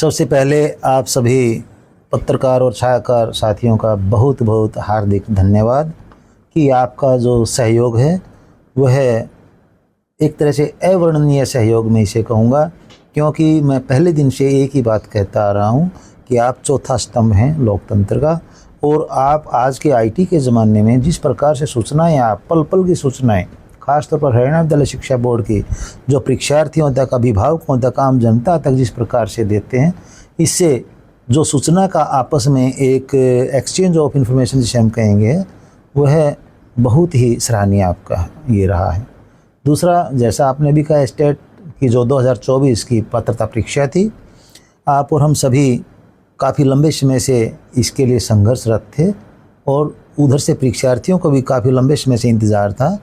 सबसे पहले आप सभी पत्रकार और छायाकार साथियों का बहुत बहुत हार्दिक धन्यवाद कि आपका जो सहयोग है वह एक तरह से अवर्णनीय सहयोग मैं इसे कहूँगा, क्योंकि मैं पहले दिन से एक ही बात कहता आ रहा हूँ कि आप चौथा स्तंभ हैं लोकतंत्र का। और आप आज के आईटी के ज़माने में जिस प्रकार से सूचनाएं, आप पल पल की सूचनाएं, खासतौर पर हरियाणा विद्यालय शिक्षा बोर्ड की जो परीक्षार्थियों तक, अभिभावकों तक, आम जनता तक जिस प्रकार से देते हैं, इससे जो सूचना का आपस में एक एक्सचेंज ऑफ इंफॉर्मेशन जिसे हम कहेंगे, वह बहुत ही सराहनीय आपका ये रहा है। दूसरा, जैसा आपने भी कहा, स्टेट की जो 2024 की पात्रता परीक्षा थी, आप और हम सभी काफ़ी लंबे समय से इसके लिए संघर्षरत थे और उधर से परीक्षार्थियों को भी काफ़ी लंबे समय से इंतज़ार था।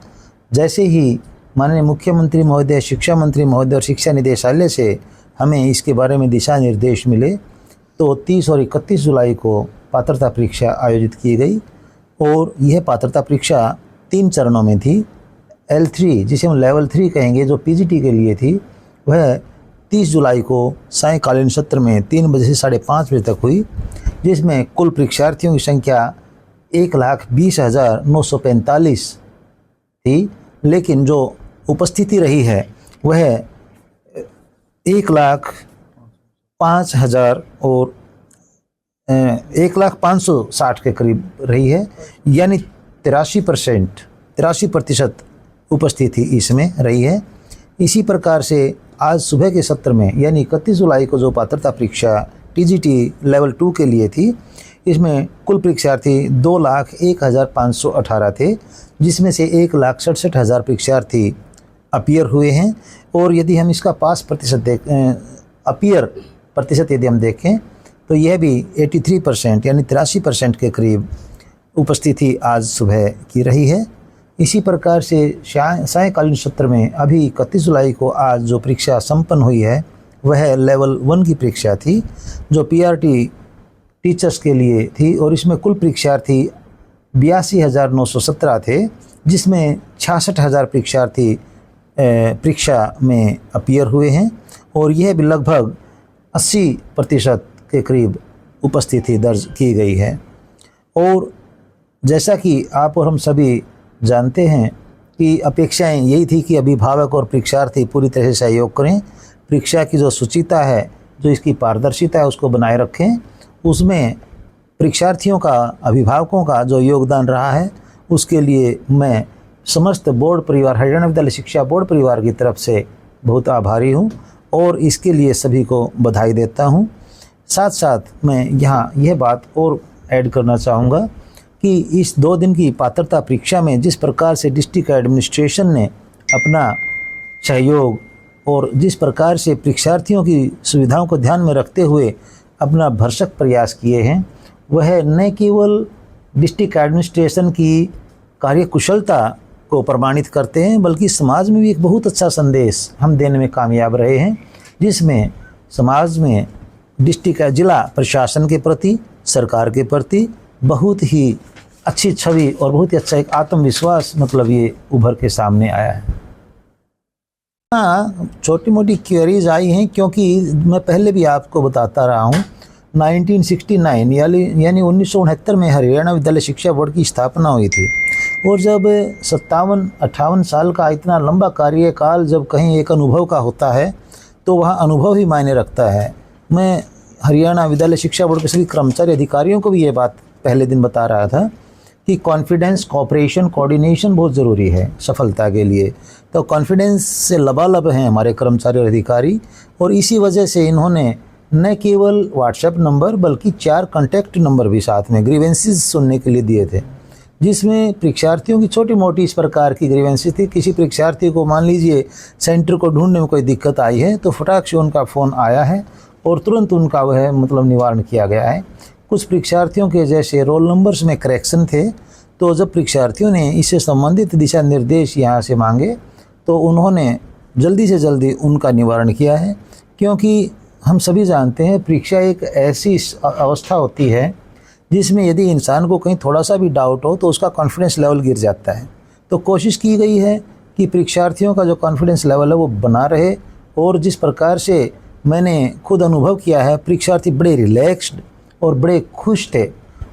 जैसे ही माननीय मुख्यमंत्री महोदय, शिक्षा मंत्री महोदय और शिक्षा निदेशालय से हमें इसके बारे में दिशा निर्देश मिले, तो 30 और 31 जुलाई को पात्रता परीक्षा आयोजित की गई। और यह पात्रता परीक्षा 3 चरणों में थी। L3 जिसे हम लेवल 3 कहेंगे, जो पीजीटी के लिए थी, वह 30 जुलाई को सायंकालीन सत्र में 3 बजे से 5:30 बजे तक हुई, जिसमें कुल परीक्षार्थियों की संख्या 1,20,945 थी, लेकिन जो उपस्थिति रही है वह 1,05,000 और 1,05,60 के करीब रही है, यानी 83% उपस्थिति इसमें रही है। इसी प्रकार से आज सुबह के सत्र में, यानी 31 जुलाई को जो पात्रता परीक्षा टीजीटी लेवल 2 के लिए थी, इसमें कुल परीक्षार्थी 2,01,518 थे, जिसमें से 1,67,000 परीक्षार्थी अपीयर हुए हैं। और यदि हम इसका पास प्रतिशत अपीयर प्रतिशत यदि हम देखें तो यह भी 83% यानी 83% के करीब उपस्थिति आज सुबह की रही है। इसी प्रकार से सायंकालीन सत्र में अभी 31 जुलाई को आज जो परीक्षा संपन्न हुई है वह लेवल 1 की परीक्षा थी, जो पीआरटी टीचर्स के लिए थी। और इसमें कुल परीक्षार्थी 82,917 थे, जिसमें 66,000 परीक्षार्थी परीक्षा में अपीयर हुए हैं। और यह भी लगभग 80% के करीब उपस्थिति दर्ज की गई है। और जैसा कि आप और हम सभी जानते हैं कि अपेक्षाएं यही थी कि अभिभावक और परीक्षार्थी पूरी तरह से सहयोग करें, परीक्षा की जो शुचिता है, जो इसकी पारदर्शिता है, उसको बनाए रखें। उसमें परीक्षार्थियों का, अभिभावकों का जो योगदान रहा है, उसके लिए मैं समस्त बोर्ड परिवार, हरियाणा विद्यालय शिक्षा बोर्ड परिवार की तरफ से बहुत आभारी हूँ और इसके लिए सभी को बधाई देता हूँ। साथ साथ मैं यहाँ यह बात और ऐड करना चाहूँगा कि इस 2 दिन की पात्रता परीक्षा में जिस प्रकार से डिस्ट्रिक्ट एडमिनिस्ट्रेशन ने अपना सहयोग और जिस प्रकार से परीक्षार्थियों की सुविधाओं को ध्यान में रखते हुए अपना भरसक प्रयास किए हैं, वह न केवल डिस्ट्रिक्ट एडमिनिस्ट्रेशन की कार्यकुशलता को प्रमाणित करते हैं, बल्कि समाज में भी एक बहुत अच्छा संदेश हम देने में कामयाब रहे हैं, जिसमें समाज में डिस्ट्रिक्ट जिला प्रशासन के प्रति, सरकार के प्रति बहुत ही अच्छी छवि और बहुत ही अच्छा एक आत्मविश्वास ये उभर के सामने आया है। हाँ, छोटी मोटी क्वेरीज आई हैं, क्योंकि मैं पहले भी आपको बताता रहा हूँ 1969 यानी 1969 में हरियाणा विद्यालय शिक्षा बोर्ड की स्थापना हुई थी। और जब 57-58 साल का इतना लंबा कार्यकाल जब कहीं एक अनुभव का होता है, तो वह अनुभव ही मायने रखता है। मैं हरियाणा विद्यालय शिक्षा बोर्ड के सभी कर्मचारी अधिकारियों को भी ये बात पहले दिन बता रहा था कि कॉन्फिडेंस, कोऑपरेशन, कोऑर्डिनेशन बहुत ज़रूरी है सफलता के लिए। तो कॉन्फिडेंस से लबालब हैं हमारे कर्मचारी और अधिकारी, और इसी वजह से इन्होंने न केवल व्हाट्सएप नंबर बल्कि 4 कॉन्टैक्ट नंबर भी साथ में ग्रीवेंसेस सुनने के लिए दिए थे, जिसमें परीक्षार्थियों की छोटी मोटी इस प्रकार की ग्रीवेंसेस थी। किसी परीक्षार्थी को मान लीजिए सेंटर को ढूंढने में कोई दिक्कत आई है, तो फटाक से उनका फ़ोन आया है और तुरंत उनका वह निवारण किया गया है। कुछ परीक्षार्थियों के जैसे रोल नंबर्स में करेक्शन थे, तो जब परीक्षार्थियों ने इससे संबंधित दिशा निर्देश यहाँ से मांगे, तो उन्होंने जल्दी से जल्दी उनका निवारण किया है। क्योंकि हम सभी जानते हैं परीक्षा एक ऐसी अवस्था होती है जिसमें यदि इंसान को कहीं थोड़ा सा भी डाउट हो तो उसका कॉन्फिडेंस लेवल गिर जाता है। तो कोशिश की गई है कि परीक्षार्थियों का जो कॉन्फिडेंस लेवल है वो बना रहे, और जिस प्रकार से मैंने खुद अनुभव किया है, परीक्षार्थी बड़े रिलैक्स्ड और बड़े खुश थे।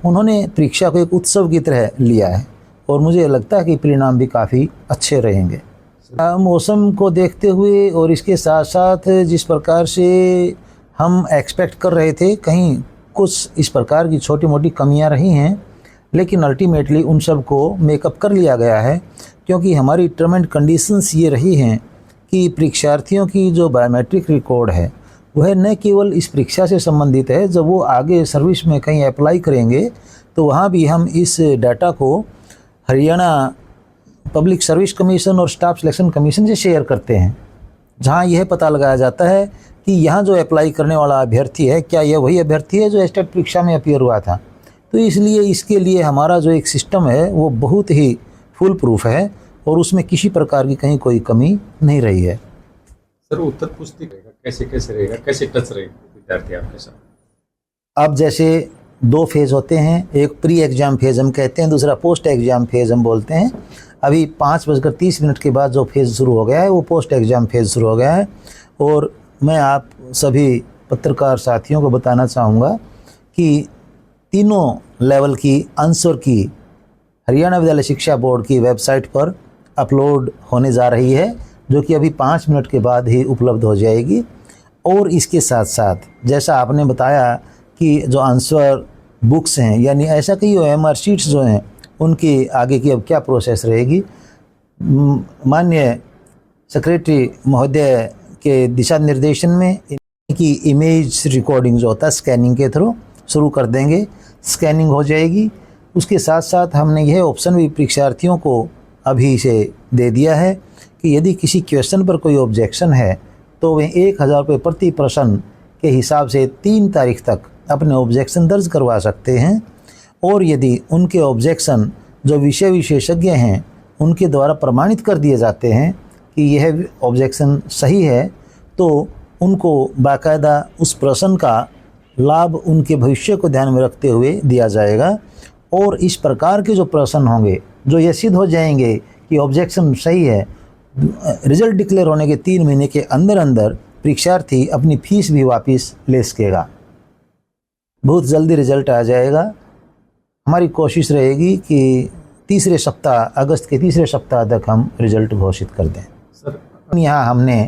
उन्होंने परीक्षा को एक उत्सव की तरह लिया है और मुझे लगता है कि परिणाम भी काफ़ी अच्छे रहेंगे। मौसम को देखते हुए और इसके साथ साथ जिस प्रकार से हम एक्सपेक्ट कर रहे थे, कहीं कुछ इस प्रकार की छोटी मोटी कमियां रही हैं, लेकिन अल्टीमेटली उन सब को मेकअप कर लिया गया है, क्योंकि हमारी टर्म एंड कंडीशंस ये रही हैं कि परीक्षार्थियों की जो बायोमेट्रिक रिकॉर्ड है वह न केवल इस परीक्षा से संबंधित है, जब वो आगे सर्विस में कहीं अप्लाई करेंगे तो वहाँ भी हम इस डाटा को हरियाणा पब्लिक सर्विस कमीशन और स्टाफ सिलेक्शन कमीशन से शेयर करते हैं, जहाँ यह पता लगाया जाता है कि यहाँ जो अप्लाई करने वाला अभ्यर्थी है, क्या यह वही अभ्यर्थी है जो एस्टेट परीक्षा में अपीयर हुआ था। तो इसलिए इसके लिए हमारा जो एक सिस्टम है वो बहुत ही फुल प्रूफ है और उसमें किसी प्रकार की कहीं कोई कमी नहीं रही है। सर, उत्तर पुस्तिका कैसे रहेगा, कैसे टच रहेगा विद्यार्थी आपके साथ? अब जैसे 2 फेज़ होते हैं, एक प्री एग्ज़ाम फेज़ हम कहते हैं, दूसरा पोस्ट एग्ज़ाम फेज़ हम बोलते हैं। अभी 5:30 के बाद जो फेज़ शुरू हो गया है वो पोस्ट एग्ज़ाम फेज़ शुरू हो गया है। और मैं आप सभी पत्रकार साथियों को बताना चाहूँगा कि तीनों लेवल की आंसर की हरियाणा विद्यालय शिक्षा बोर्ड की वेबसाइट पर अपलोड होने जा रही है, जो कि अभी 5 मिनट के बाद ही उपलब्ध हो जाएगी। और इसके साथ साथ जैसा आपने बताया कि जो आंसर बुक्स हैं, यानी ऐसा कई OMR शीट्स जो हैं, उनकी आगे की अब क्या प्रोसेस रहेगी, माननीय सेक्रेटरी महोदय के दिशा निर्देशन में इनकी इमेज रिकॉर्डिंग जो होता है स्कैनिंग के थ्रू शुरू कर देंगे। स्कैनिंग हो जाएगी। उसके साथ साथ हमने यह ऑप्शन भी परीक्षार्थियों को अभी से दे दिया है कि यदि किसी क्वेश्चन पर कोई ऑब्जेक्शन है तो वे 1000 रुपये प्रति प्रश्न के हिसाब से 3 तारीख तक अपने ऑब्जेक्शन दर्ज करवा सकते हैं। और यदि उनके ऑब्जेक्शन जो विषय विशेषज्ञ हैं उनके द्वारा प्रमाणित कर दिए जाते हैं कि यह ऑब्जेक्शन सही है, तो उनको बाकायदा उस प्रश्न का लाभ उनके भविष्य को ध्यान में रखते हुए दिया जाएगा। और इस प्रकार के जो प्रश्न होंगे जो ये सिद्ध हो जाएंगे कि ऑब्जेक्शन सही है, रिजल्ट डिक्लेयर होने के 3 महीने के अंदर अंदर परीक्षार्थी अपनी फीस भी वापस ले सकेगा। बहुत जल्दी रिजल्ट आ जाएगा। हमारी कोशिश रहेगी कि अगस्त के तीसरे सप्ताह तक हम रिजल्ट घोषित कर दें। सर, यहाँ हमने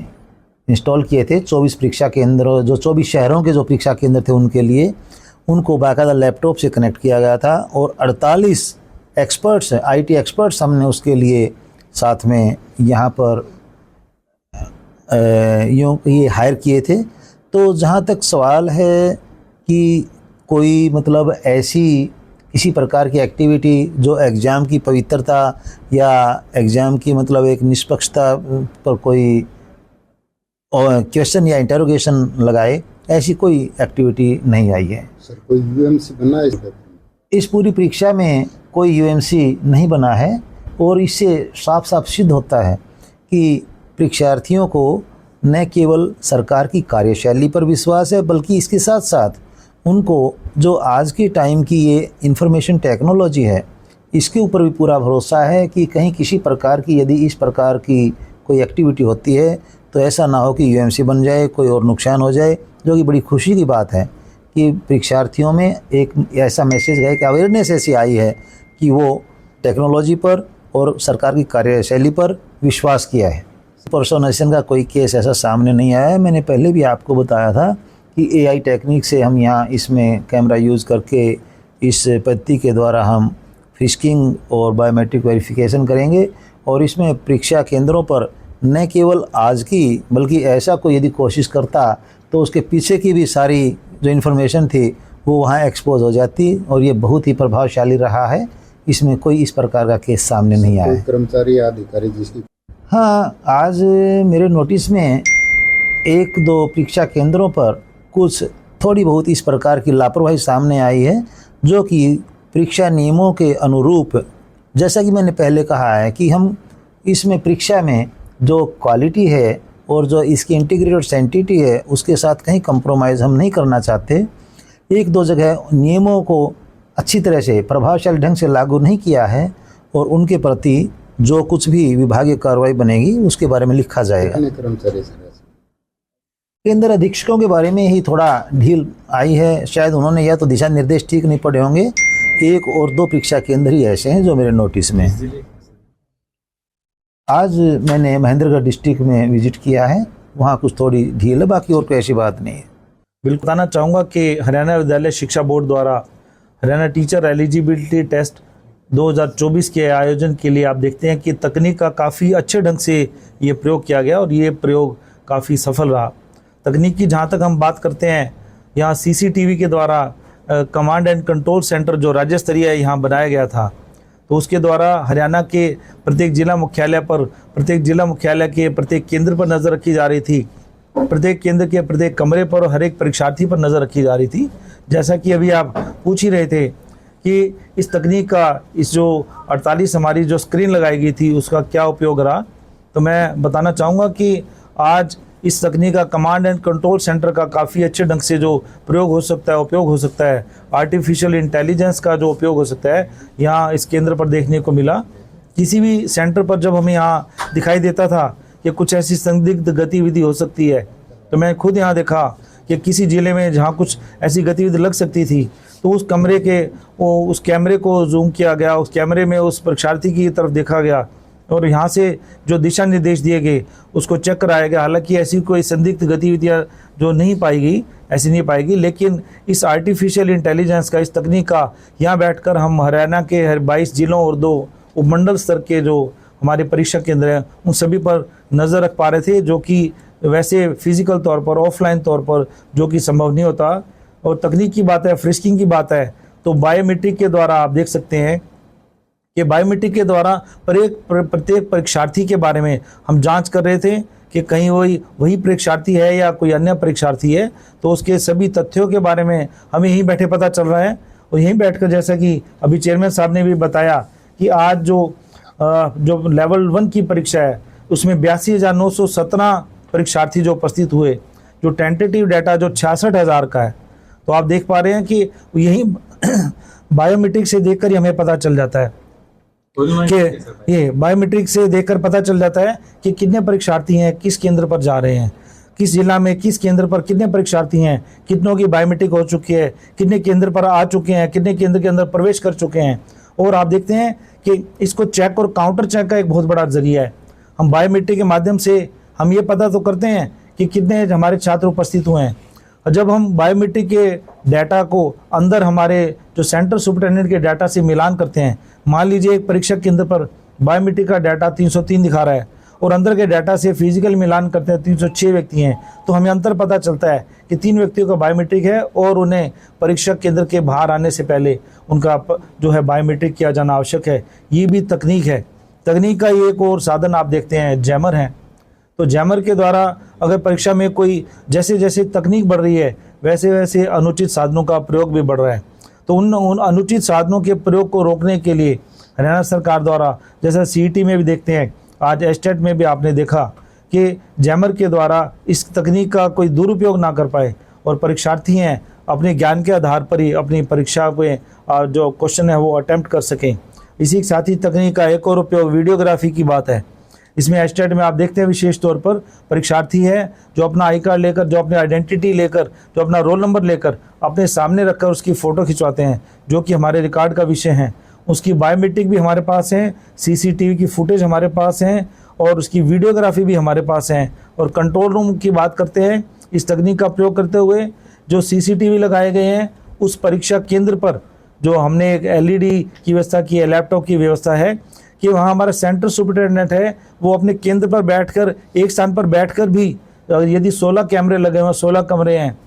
इंस्टॉल किए थे 24 परीक्षा केंद्र, जो 24 शहरों के जो परीक्षा केंद्र थे उनके लिए, उनको बाकायदा लैपटॉप से कनेक्ट किया गया था और 48 एक्सपर्ट्स, IT एक्सपर्ट्स हमने उसके लिए साथ में यहाँ पर ये हायर किए थे। तो जहाँ तक सवाल है कि कोई मतलब ऐसी किसी प्रकार की एक्टिविटी जो एग्ज़ाम की पवित्रता या एग्ज़ाम की मतलब एक निष्पक्षता पर कोई क्वेश्चन या इंटरोगेशन लगाए, ऐसी कोई एक्टिविटी नहीं आई है। सर, कोई UMC बना है इस पूरी परीक्षा में? कोई UMC नहीं बना है और इससे साफ साफ सिद्ध होता है कि परीक्षार्थियों को न केवल सरकार की कार्यशैली पर विश्वास है, बल्कि इसके साथ साथ उनको जो आज के टाइम की ये इंफॉर्मेशन टेक्नोलॉजी है इसके ऊपर भी पूरा भरोसा है कि कहीं किसी प्रकार की यदि इस प्रकार की कोई एक्टिविटी होती है तो ऐसा ना हो कि UMC बन जाए, कोई और नुकसान हो जाए। जो कि बड़ी खुशी की बात है कि परीक्षार्थियों में एक ऐसा मैसेज गया कि अवेयरनेस ऐसी आई है कि वो टेक्नोलॉजी पर और सरकार की कार्यशैली पर विश्वास किया है। पर्सोनेशन का कोई केस ऐसा सामने नहीं आया है। मैंने पहले भी आपको बताया था कि AI टेक्निक से हम यहाँ इसमें कैमरा यूज़ करके इस पद्धति के द्वारा हम फिशिंग और बायोमेट्रिक वेरिफिकेशन करेंगे। और इसमें परीक्षा केंद्रों पर न केवल आज की बल्कि ऐसा कोई यदि कोशिश करता तो उसके पीछे की भी सारी जो इन्फॉर्मेशन थी वो वहाँ एक्सपोज हो जाती और ये बहुत ही प्रभावशाली रहा है। इसमें कोई इस प्रकार का केस सामने नहीं आया। कर्मचारी या अधिकारी जिसकी? हाँ, आज मेरे नोटिस में 1-2 परीक्षा केंद्रों पर कुछ थोड़ी बहुत इस प्रकार की लापरवाही सामने आई है, जो कि परीक्षा नियमों के अनुरूप, जैसा कि मैंने पहले कहा है कि हम इसमें परीक्षा में जो क्वालिटी है और जो इसकी इंटीग्रेटेड सेंटिटी है उसके साथ कहीं कंप्रोमाइज़ हम नहीं करना चाहते। 1-2 जगह नियमों को अच्छी तरह से प्रभावशाली ढंग से लागू नहीं किया है और उनके प्रति जो कुछ भी विभागीय कार्रवाई बनेगी उसके बारे में लिखा जाएगा। कर्मचारी केंद्र अधीक्षकों के बारे में ही थोड़ा ढील आई है। शायद उन्होंने या तो दिशा निर्देश ठीक नहीं पढ़े होंगे। एक और दो परीक्षा केंद्र ही ऐसे हैं जो मेरे नोटिस में हैं। जिले आज मैंने महेंद्रगढ़ डिस्ट्रिक्ट में विजिट किया है, वहाँ कुछ थोड़ी ढील है, बाकी और कोई ऐसी बात नहीं है। बिल्कुल बताना चाहूँगा कि हरियाणा विद्यालय शिक्षा बोर्ड द्वारा हरियाणा टीचर एलिजिबिलिटी टेस्ट 2024 के आयोजन के लिए आप देखते हैं कि तकनीक का काफ़ी अच्छे ढंग से ये प्रयोग किया गया और ये प्रयोग काफ़ी सफल रहा। तकनीक की जहाँ तक हम बात करते हैं, यहाँ सीसीटीवी के द्वारा कमांड एंड कंट्रोल सेंटर जो राज्य स्तरीय यहाँ बनाया गया था, तो उसके द्वारा हरियाणा के प्रत्येक जिला मुख्यालय के प्रत्येक केंद्र पर नज़र रखी जा रही थी। प्रत्येक केंद्र के प्रत्येक कमरे पर और हर एक परीक्षार्थी पर नज़र रखी जा रही थी। जैसा कि अभी आप पूछ ही रहे थे कि इस तकनीक का, इस जो 48 हमारी जो स्क्रीन लगाई गई थी उसका क्या उपयोग रहा, तो मैं बताना चाहूँगा कि आज इस तकनीक का कमांड एंड कंट्रोल सेंटर का काफ़ी अच्छे ढंग से जो प्रयोग हो सकता है, उपयोग हो सकता है, आर्टिफिशियल इंटेलिजेंस का जो उपयोग हो सकता है, यहाँ इस केंद्र पर देखने को मिला। किसी भी सेंटर पर जब हमें यहाँ दिखाई देता था कि कुछ ऐसी संदिग्ध गतिविधि हो सकती है, तो मैं खुद यहाँ देखा कि किसी ज़िले में जहाँ कुछ ऐसी गतिविधि लग सकती थी, तो उस कैमरे को जूम किया गया, उस कैमरे में उस परीक्षार्थी की तरफ देखा गया और यहाँ से जो दिशा निर्देश दिए गए उसको चेक कराया गया। हालांकि ऐसी कोई संदिग्ध गतिविधियाँ जो नहीं पाई गई, ऐसी नहीं पाएगी, लेकिन इस आर्टिफिशियल इंटेलिजेंस का, इस तकनीक का यहाँ बैठकर हम हरियाणा के हर 22 जिलों और 2 उपमंडल स्तर के जो हमारे परीक्षा केंद्र हैं उन सभी पर नज़र रख पा रहे थे, जो कि वैसे फिजिकल तौर पर, ऑफलाइन तौर पर जो कि संभव नहीं होता। और तकनीक की बात है, फ्रिस्किंग की बात है, तो बायोमेट्रिक के द्वारा आप देख सकते हैं कि बायोमेट्रिक के द्वारा प्रत्येक परीक्षार्थी के बारे में हम जांच कर रहे थे कि कहीं वही परीक्षार्थी है या कोई अन्य परीक्षार्थी है, तो उसके सभी तथ्यों के बारे में हमें यहीं बैठे पता चल रहा है। और यहीं बैठकर, जैसा कि अभी चेयरमैन साहब ने भी बताया कि आज जो लेवल 1 की परीक्षा है उसमें 82,917 परीक्षार्थी जो उपस्थित हुए, जो टेंटेटिव डाटा जो 66,000 का है, तो आप देख पा रहे हैं कि यही बायोमेट्रिक से देखकर ही हमें पता चल जाता है कि ये बायोमेट्रिक से देखकर पता चल जाता है कि कितने परीक्षार्थी हैं, किस केंद्र पर जा रहे हैं, किस जिला में किस केंद्र पर कितने परीक्षार्थी हैं, कितनों की बायोमेट्रिक हो चुकी है, कितने केंद्र पर आ चुके हैं, कितने केंद्र के अंदर प्रवेश कर चुके हैं। और आप देखते हैं कि इसको चेक और काउंटर चेक का एक बहुत बड़ा जरिया है। हम बायोमेट्रिक के माध्यम से हम ये पता तो करते हैं कि कितने हमारे छात्र उपस्थित हुए हैं, और जब हम बायोमेट्रिक के डाटा को अंदर हमारे जो सेंटर सुपरिटेंडेंट के डाटा से मिलान करते हैं, मान लीजिए एक परीक्षा केंद्र पर बायोमेट्रिक का डाटा 303 दिखा रहा है और अंदर के डाटा से फिजिकल मिलान करते हैं 306 व्यक्ति हैं, तो हमें अंतर पता चलता है कि 3 व्यक्तियों का बायोमेट्रिक है और उन्हें परीक्षा केंद्र के बाहर आने से पहले उनका जो है बायोमेट्रिक किया जाना आवश्यक है। ये भी तकनीक है। तकनीक का एक और साधन आप देखते हैं, जैमर है। तो जैमर के द्वारा अगर परीक्षा में कोई, जैसे जैसे तकनीक बढ़ रही है वैसे वैसे अनुचित साधनों का प्रयोग भी बढ़ रहा है, तो उन अनुचित साधनों के प्रयोग को रोकने के लिए हरियाणा सरकार द्वारा, जैसा सीईटी में भी देखते हैं, आज एस्टेट में भी आपने देखा कि जैमर के द्वारा इस तकनीक का कोई दुरुपयोग ना कर पाए और परीक्षार्थी हैं अपने ज्ञान के आधार पर ही अपनी परीक्षा में जो क्वेश्चन है वो अटेम्प्ट कर सकें। इसी के साथ ही तकनीक का एक और उपयोग वीडियोग्राफी की बात है। इसमें एस्टेट में आप देखते हैं विशेष तौर पर परीक्षार्थी है जो अपना आई कार्ड लेकर, जो अपनी आइडेंटिटी लेकर, जो अपना रोल नंबर लेकर अपने सामने रखकर उसकी फ़ोटो खिंचवाते हैं, जो कि हमारे रिकॉर्ड का विषय है। उसकी बायोमेट्रिक भी हमारे पास है, सीसीटीवी की फुटेज हमारे पास हैं और उसकी वीडियोग्राफी भी हमारे पास है। और कंट्रोल रूम की बात करते हैं, इस तकनीक का प्रयोग करते हुए जो सीसीटीवी लगाए गए हैं उस परीक्षा केंद्र पर जो हमने एक एलईडी की व्यवस्था की है, लैपटॉप की व्यवस्था है कि वहाँ हमारा सेंटर सुपरिटेंडेंट है, वो अपने केंद्र पर बैठकर, एक स्थान पर बैठकर भी, यदि 16 कैमरे लगे हुए हैं, 16 कमरे हैं,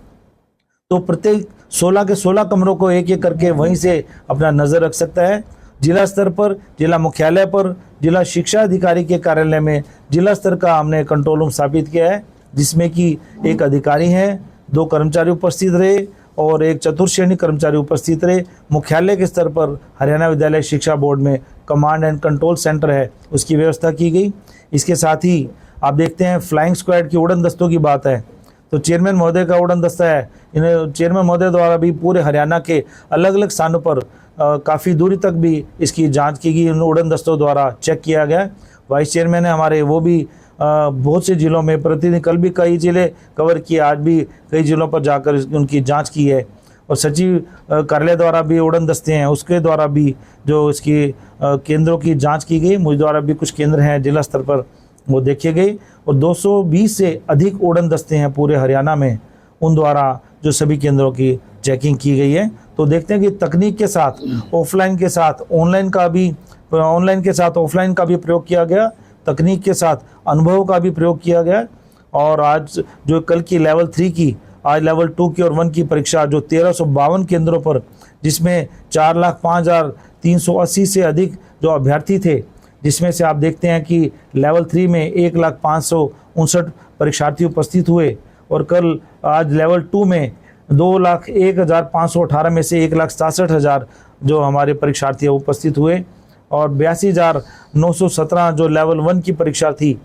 तो प्रत्येक 16 के 16 कमरों को एक एक करके वहीं से अपना नज़र रख सकता है। जिला स्तर पर, जिला मुख्यालय पर, जिला शिक्षा अधिकारी के कार्यालय में जिला स्तर का हमने कंट्रोल रूम स्थापित किया है, जिसमें कि एक अधिकारी हैं, 2 कर्मचारी उपस्थित रहे और एक चतुर्थ श्रेणी कर्मचारी उपस्थित रहे। मुख्यालय के स्तर पर हरियाणा विद्यालय शिक्षा बोर्ड में कमांड एंड कंट्रोल सेंटर है, उसकी व्यवस्था की गई। इसके साथ ही आप देखते हैं फ्लाइंग स्क्वाड की उड़न दस्तों की बात है, तो चेयरमैन महोदय का उड़न दस्ता है, इन्हें चेयरमैन महोदय द्वारा भी पूरे हरियाणा के अलग अलग स्थानों पर काफ़ी दूरी तक भी इसकी जांच की गई, उन उड़न दस्तों द्वारा चेक किया गया। वाइस चेयरमैन है हमारे, वो भी बहुत से जिलों में प्रतिदिन, कल भी कई जिले कवर किए, आज भी कई जिलों पर जाकर उनकी जांच की है। और सचिव कार्यालय द्वारा भी उड़न दस्ते हैं, उसके द्वारा भी जो इसकी केंद्रों की जांच की गई। मुझ द्वारा भी कुछ केंद्र हैं जिला स्तर पर, वो देखे गए। और 220 से अधिक उड़न दस्ते हैं पूरे हरियाणा में, उन द्वारा जो सभी केंद्रों की चेकिंग की गई है। तो देखते हैं कि तकनीक के साथ ऑफलाइन के साथ ऑनलाइन का भी, ऑनलाइन के साथ ऑफलाइन का भी प्रयोग किया गया, तकनीक के साथ अनुभव का भी प्रयोग किया गया। और आज जो कल की लेवल 3 की, आज लेवल 2 की और 1 की परीक्षा जो 1352 केंद्रों पर, जिसमें 4,05,380 से अधिक जो अभ्यर्थी थे, जिसमें से आप देखते हैं कि लेवल 3 में 1,05,59 परीक्षार्थी उपस्थित हुए। और कल आज लेवल 2 में 2,01,518 में से 1,67,000 जो हमारे परीक्षार्थी उपस्थित हुए। और 82,917 जो लेवल 1 की परीक्षा थी,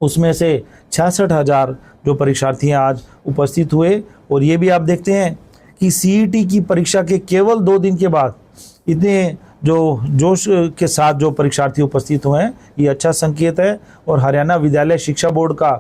उसमें से 66,000 जो परीक्षार्थी आज उपस्थित हुए। और ये भी आप देखते हैं कि सीईटी की परीक्षा के केवल 2 दिन के बाद इतने जो जोश के साथ जो परीक्षार्थी उपस्थित हुए हैं, ये अच्छा संकेत है। और हरियाणा विद्यालय शिक्षा बोर्ड का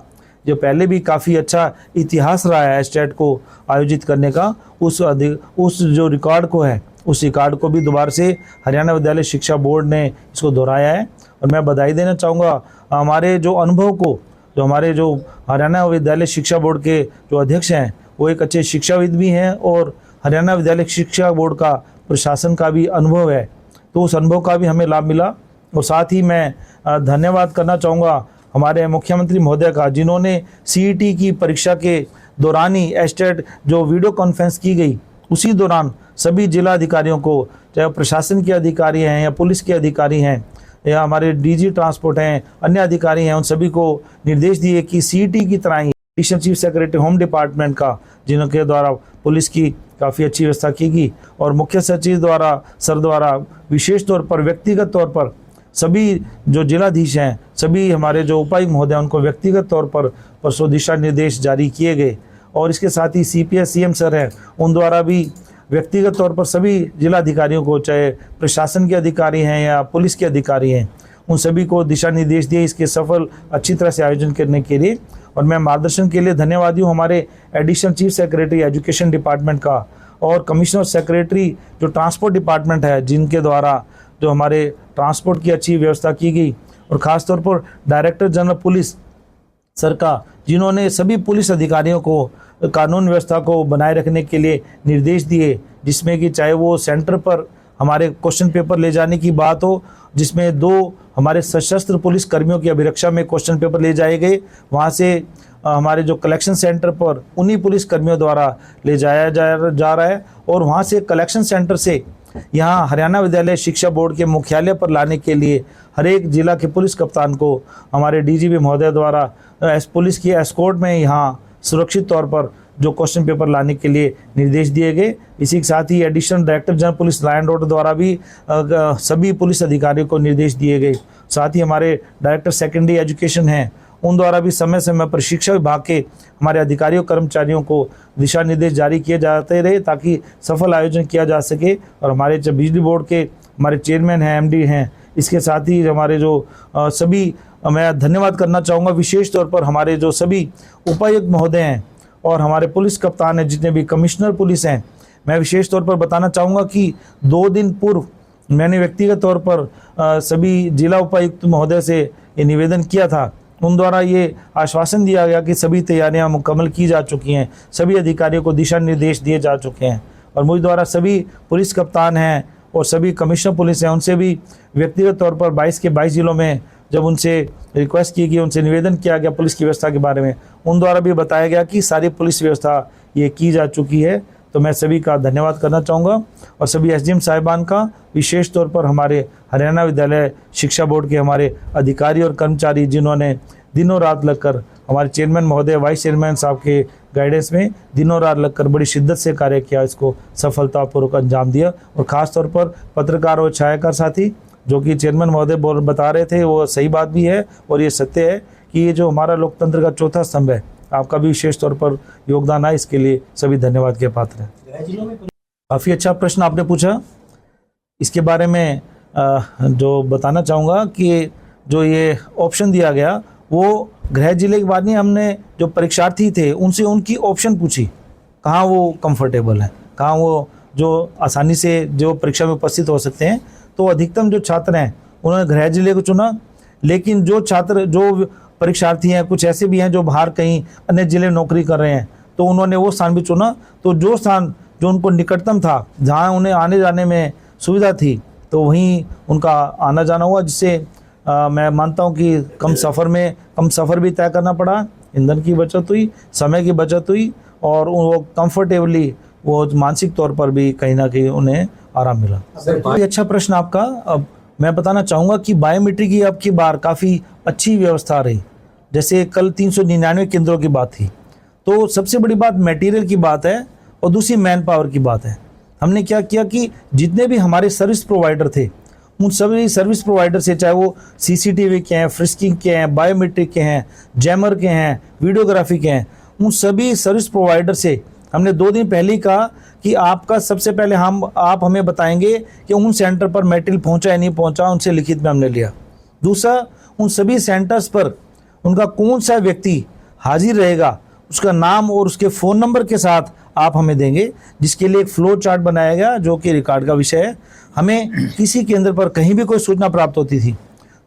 जो पहले भी काफ़ी अच्छा इतिहास रहा है स्टेट को आयोजित करने का, उस जो रिकॉर्ड को है, उस रिकॉर्ड को भी दोबारा से हरियाणा विद्यालय शिक्षा बोर्ड ने इसको दोहराया है। और मैं बधाई देना चाहूँगा हमारे जो अनुभव को, जो हमारे जो हरियाणा विद्यालय शिक्षा बोर्ड के जो अध्यक्ष हैं, वो एक अच्छे शिक्षाविद भी हैं और हरियाणा विद्यालय शिक्षा बोर्ड का प्रशासन का भी अनुभव है, तो उस अनुभव का भी हमें लाभ मिला। और साथ ही मैं धन्यवाद करना चाहूँगा हमारे मुख्यमंत्री महोदय का, जिन्होंने सीईटी की परीक्षा के दौरान ही एस्टेट जो वीडियो कॉन्फ्रेंस की गई, उसी दौरान सभी जिला अधिकारियों को, चाहे प्रशासन के अधिकारी हैं या पुलिस के अधिकारी हैं या हमारे डीजी ट्रांसपोर्ट हैं, अन्य अधिकारी हैं, उन सभी को निर्देश दिए कि सीईटी की तरह ही additional chief secretary home department का, जिनके द्वारा पुलिस की काफ़ी अच्छी व्यवस्था की गई, और मुख्य सचिव द्वारा, सर द्वारा विशेष तौर पर व्यक्तिगत तौर पर सभी जो जिलाधीश हैं, सभी हमारे जो उपायुक्त महोदय, उनको व्यक्तिगत तौर पर परसों दिशा निर्देश जारी किए गए। और इसके साथ ही सीपीएस सीएम सर हैं, उन द्वारा भी व्यक्तिगत तौर पर सभी जिलाधिकारियों को, चाहे प्रशासन के अधिकारी हैं या पुलिस के अधिकारी हैं, उन सभी को दिशा निर्देश दिए इसके सफल अच्छी तरह से आयोजन करने के लिए। और मैं मार्गदर्शन के लिए धन्यवादी हूँ हमारे additional chief secretary education department का और कमिश्नर सेक्रेटरी जो ट्रांसपोर्ट डिपार्टमेंट है, जिनके द्वारा जो हमारे ट्रांसपोर्ट की अच्छी व्यवस्था की गई। और ख़ास तौर पर डायरेक्टर जनरल पुलिस सर का, जिन्होंने सभी पुलिस अधिकारियों को कानून व्यवस्था को बनाए रखने के लिए निर्देश दिए, जिसमें कि चाहे वो सेंटर पर हमारे क्वेश्चन पेपर ले जाने की बात हो, जिसमें 2 हमारे सशस्त्र पुलिस कर्मियों की अभिरक्षा में क्वेश्चन पेपर ले जाए गए, वहाँ से हमारे जो कलेक्शन सेंटर पर उन्हीं पुलिस कर्मियों द्वारा ले जाया जा रहा है। और वहाँ से कलेक्शन सेंटर से यहाँ हरियाणा विद्यालय शिक्षा बोर्ड के मुख्यालय पर लाने के लिए हर एक जिला के पुलिस कप्तान को हमारे डीजीपी महोदय द्वारा पुलिस की एस्कॉर्ट में यहाँ सुरक्षित तौर पर जो क्वेश्चन पेपर लाने के लिए निर्देश दिए गए। इसी के साथ ही additional director general police law and order द्वारा भी सभी पुलिस अधिकारियों को निर्देश दिए गए। साथ ही हमारे डायरेक्टर सेकेंडरी एजुकेशन हैं, उन द्वारा भी समय समय पर शिक्षा विभाग के हमारे अधिकारियों कर्मचारियों को दिशा निर्देश जारी किए जाते रहे, ताकि सफल आयोजन किया जा सके। और हमारे जो बिजली बोर्ड के हमारे चेयरमैन हैं, एमडी हैं, इसके साथ ही हमारे जो सभी, मैं धन्यवाद करना चाहूँगा विशेष तौर पर हमारे जो सभी उपायुक्त महोदय हैं और हमारे पुलिस कप्तान हैं, जितने भी कमिश्नर पुलिस हैं। मैं विशेष तौर पर बताना चाहूँगा कि 2 दिन पूर्व मैंने व्यक्तिगत तौर पर सभी जिला उपायुक्त महोदय से ये निवेदन किया था, उन द्वारा ये आश्वासन दिया गया कि सभी तैयारियां मुकम्मल की जा चुकी हैं, सभी अधिकारियों को दिशा निर्देश दिए जा चुके हैं। और मुझ द्वारा सभी पुलिस कप्तान हैं और सभी कमिश्नर पुलिस हैं, उनसे भी व्यक्तिगत तौर पर 22 के 22 जिलों में जब उनसे रिक्वेस्ट की गई, उनसे निवेदन किया गया पुलिस की व्यवस्था के बारे में, उन द्वारा भी बताया गया कि सारी पुलिस व्यवस्था ये की जा चुकी है। तो मैं सभी का धन्यवाद करना चाहूँगा और सभी एसडीएम साहिबान का, विशेष तौर पर हमारे हरियाणा विद्यालय शिक्षा बोर्ड के हमारे अधिकारी और कर्मचारी, जिन्होंने दिनों रात लगकर हमारे चेयरमैन महोदय, वाइस चेयरमैन साहब के गाइडेंस में दिनों रात लगकर बड़ी शिद्दत से कार्य किया, इसको सफलतापूर्वक अंजाम दिया। और ख़ास तौर पर पत्रकार और छायाकार साथी, जो कि चेयरमैन महोदय बता रहे थे, वो सही बात भी है और ये सत्य है कि ये जो हमारा लोकतंत्र का चौथा स्तंभ है, आपका भी विशेष तौर पर योगदान है, इसके लिए सभी धन्यवाद के पात्र हैं। काफ़ी अच्छा प्रश्न आपने पूछा। इसके बारे में जो बताना चाहूँगा कि जो ये ऑप्शन दिया गया वो गृह जिले के बाद नहीं, हमने जो परीक्षार्थी थे उनसे उनकी ऑप्शन पूछी, कहाँ वो कंफर्टेबल है, कहाँ वो जो आसानी से जो परीक्षा में उपस्थित हो सकते हैं। तो अधिकतम जो छात्र हैं उन्होंने गृह जिले को चुना, लेकिन जो छात्र जो परीक्षार्थी हैं कुछ ऐसे भी हैं जो बाहर कहीं अन्य जिले में नौकरी कर रहे हैं, तो उन्होंने वो स्थान भी चुना। तो जो स्थान जो उनको निकटतम था, जहाँ उन्हें आने जाने में सुविधा थी, तो वहीं उनका आना जाना हुआ, जिससे मैं मानता हूँ कि कम सफ़र भी तय करना पड़ा, ईंधन की बचत हुई, समय की बचत हुई और वो कंफर्टेबली वो मानसिक तौर पर भी कहीं ना कहीं उन्हें आराम मिला। ये अच्छा प्रश्न आपका। अब मैं बताना चाहूँगा कि बायोमेट्रिक की अब की बार काफ़ी अच्छी व्यवस्था रही। जैसे कल 399 केंद्रों की बात थी, तो सबसे बड़ी बात मटेरियल की बात है और दूसरी मैन पावर की बात है। हमने क्या किया कि जितने भी हमारे सर्विस प्रोवाइडर थे, उन सभी सर्विस प्रोवाइडर से, चाहे वो सीसीटीवी के हैं, फ्रिस्किंग के हैं, बायोमेट्रिक के हैं, जैमर के हैं, वीडियोग्राफी के हैं, उन सभी सर्विस प्रोवाइडर से हमने 2 दिन पहले ही कहा कि आपका सबसे पहले आप हमें बताएंगे कि उन सेंटर पर मटेरियल पहुंचा या नहीं पहुंचा, उनसे लिखित में हमने लिया। दूसरा, उन सभी सेंटर्स पर उनका कौन सा व्यक्ति हाजिर रहेगा, उसका नाम और उसके फ़ोन नंबर के साथ आप हमें देंगे, जिसके लिए एक फ्लो चार्ट बनाया गया जो कि रिकॉर्ड का विषय है। हमें किसी केंद्र पर कहीं भी कोई सूचना प्राप्त होती थी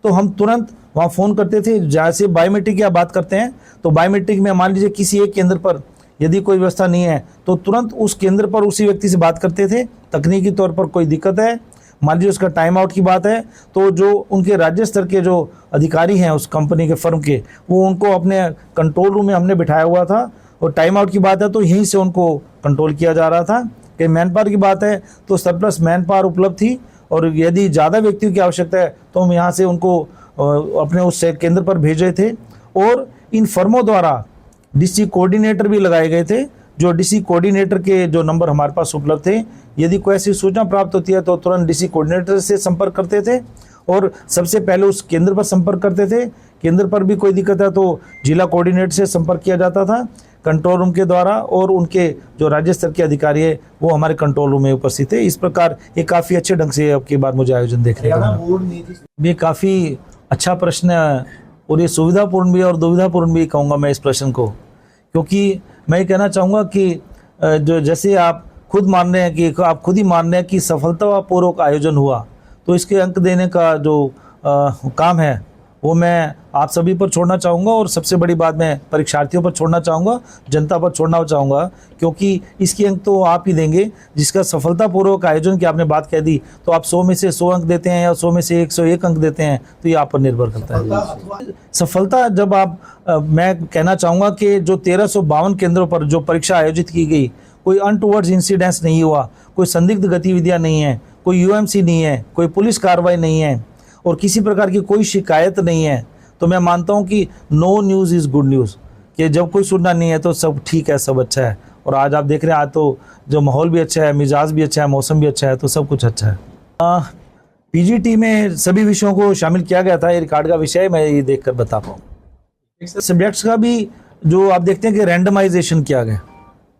तो हम तुरंत वहाँ फ़ोन करते थे। जैसे बायोमेट्रिक की आप बात करते हैं, तो बायोमेट्रिक में मान लीजिए किसी एक केंद्र पर यदि कोई व्यवस्था नहीं है तो तुरंत उस केंद्र पर उसी व्यक्ति से बात करते थे। तकनीकी तौर पर कोई दिक्कत है, मान लीजिए उसका टाइम आउट की बात है, तो जो उनके राज्य स्तर के जो अधिकारी हैं उस कंपनी के फर्म के, वो उनको अपने कंट्रोल रूम में हमने बिठाया हुआ था, और टाइम आउट की बात है तो यहीं से उनको कंट्रोल किया जा रहा था। कि मैन पावर की बात है तो सरप्लस मैन पावर उपलब्ध थी, और यदि ज़्यादा व्यक्तियों की आवश्यकता है तो हम यहाँ से उनको अपने उस केंद्र पर भेजे थे। और इन फर्मों द्वारा डीसी कोऑर्डिनेटर भी लगाए गए थे, जो डीसी कोऑर्डिनेटर के जो नंबर हमारे पास उपलब्ध थे, यदि कोई ऐसी सूचना प्राप्त होती है तो तुरंत डीसी कोऑर्डिनेटर से संपर्क करते थे और सबसे पहले उस केंद्र पर संपर्क करते थे। केंद्र पर भी कोई दिक्कत है तो जिला कोऑर्डिनेटर से संपर्क किया जाता था कंट्रोल रूम के द्वारा, और उनके जो राज्य स्तर के अधिकारी है वो हमारे कंट्रोल रूम में उपस्थित थे। इस प्रकार ये काफ़ी अच्छे ढंग से अब की बार मुझे आयोजन देखने को मिला। ये काफ़ी अच्छा प्रश्न है, और ये सुविधापूर्ण भी और दुविधापूर्ण भी कहूँगा मैं इस प्रश्न को, क्योंकि मैं ये कहना चाहूँगा कि जो जैसे आप खुद मान रहे हैं कि आप खुद ही मान रहे हैं कि सफलतापूर्वक आयोजन हुआ, तो इसके अंक देने का जो काम है वो मैं आप सभी पर छोड़ना चाहूँगा, और सबसे बड़ी बात मैं परीक्षार्थियों पर छोड़ना चाहूँगा, जनता पर छोड़ना चाहूँगा, क्योंकि इसके अंक तो आप ही देंगे जिसका सफलतापूर्वक आयोजन की आपने बात कह दी। तो आप 100 में से 100 अंक देते हैं या 100 में से 101 अंक देते हैं, तो ये आप पर निर्भर करता है। सफलता जब आप मैं कहना चाहूँगा कि जो 1352 केंद्रों पर जो परीक्षा आयोजित की गई, कोई अनटूवर्ड्स इंसिडेंट्स नहीं हुआ, कोई संदिग्ध गतिविधियाँ नहीं है, कोई यूएमसी नहीं है, कोई पुलिस कार्रवाई नहीं है, और किसी प्रकार की कोई शिकायत नहीं है, तो मैं मानता हूं कि no news is good news, कि जब कोई सुनना नहीं है तो सब ठीक है, सब अच्छा है। और आज आप देख रहे हैं, आज तो जो माहौल भी अच्छा है, मिजाज भी अच्छा है, मौसम भी अच्छा है, तो सब कुछ अच्छा है। पीजीटी में सभी विषयों को शामिल किया गया था, ये रिकॉर्ड का विषय मैं ये देख कर बता पाऊँ। सब्जेक्ट्स का भी जो आप देखते हैं कि रैंडमाइजेशन किया गया,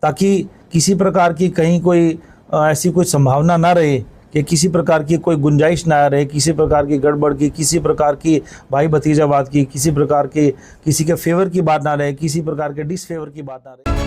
ताकि किसी प्रकार की कहीं कोई ऐसी कोई संभावना ना रहे कि किसी प्रकार की कोई गुंजाइश ना रहे, किसी प्रकार की गड़बड़ की, किसी प्रकार की भाई भतीजावाद की, किसी प्रकार के किसी के फेवर की बात ना रहे, किसी प्रकार के डिसफेवर की बात ना रहे।